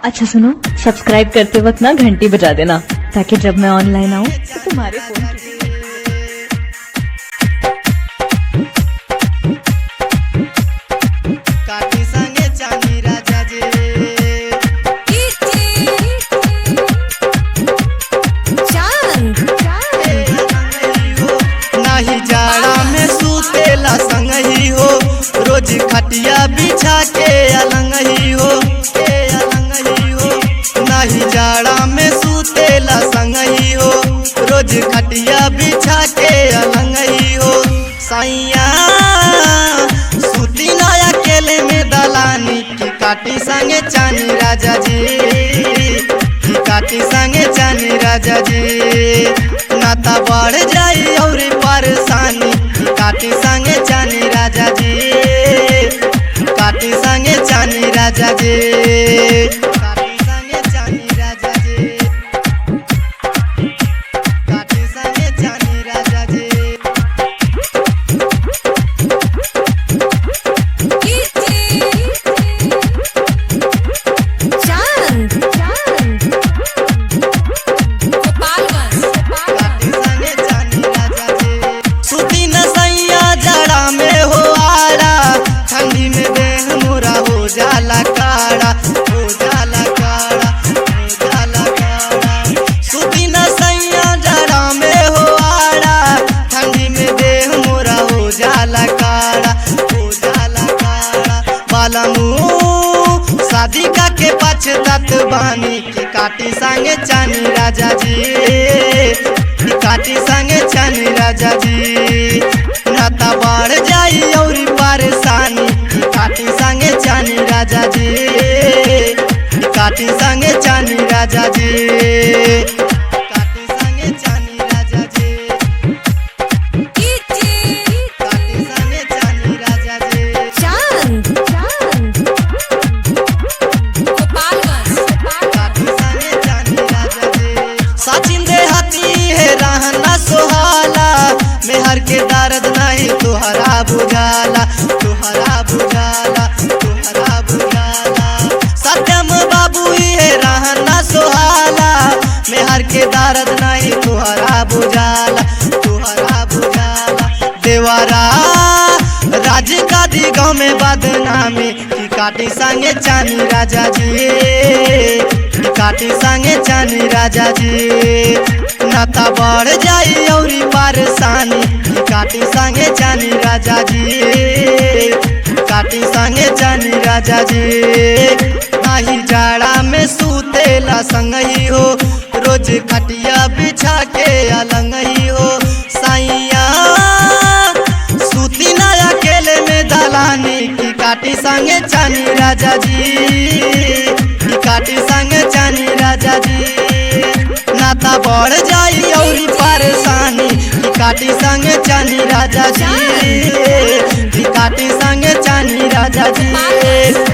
अच्छा सुनो, सब्सक्राइब करते वक्त ना घंटी बजा देना ताकि जब मैं ऑनलाइन आऊँ तो तुम्हारे फोन काटी संगे चांदी राजा जी नाही जाड़ा में सूतेला संग ही हो, रोज खटिया बिछा के अलंग ही हो, नाही जाड़ा में सूतेला संग ही हो, रोज खटिया बिछा के अलंग ही हो। सैया सूती ना अकेले में दलानी की काटी संगे चानी राजा जी, की काटी संगे चानी राजा जी, नाता बढ़ जाई और परेशानी की काटी संगे चानी राजा जी, काटी संगे चानी राजा जी, काटी संगे चानी राजा जी, काटी संगे चानी राजा जी। जाला काड़ा हो जाला काड़ा हो जाला काड़ा, सूती न सैया जड़ा में हो आड़ा, ठंडी में देह मोरा हो जाला काड़ा हो जाला काड़ा। बाला मुँह शादी का के पछतात बानी की काटी संगे चानी राजा जी, की काटी संगे चानी राजा जी, नाता बढ़ जाई और परेशानी की काटी संगे चानी राजा जी, काटी संगे चानी राजा जी, काटी संगे चानी राजा जी, काटी संगे चानी राजा जी। काटी संगे चानी राजा जी, सचिन दे हाथी है रहना सोहाला, मेहर के दर्द नहीं तुहरा बुझाला, तुहरा बुझाला, तुहरा बुझाला। सत्यम बाबू ये रहना सोहाला, मेहर के दर्द नहीं तुहरा बुझाला, तुहरा बुझाला। देवारा राज का दी गाँव में बदनामी की काटी संगे चानी राजा जी, की काटी संगे चानी राजा जी, नाता बढ़ जाई और परेशानी की काटी संगे चानी राजा जी, काटी संगे चानी राजा जी। नाही जाड़ा में सूतेला संग ही हो, रोज खटिया बिछा के अलंग ही हो। सैया सूती ना अकेले में दलानी की काटी संगे चानी राजा जी, की काटी संगे चानी राजा जी, नाता बढ़ जाई और परेशानी की काटी संगे चानी राजा जी, की काटी संगे चानी राजा जी।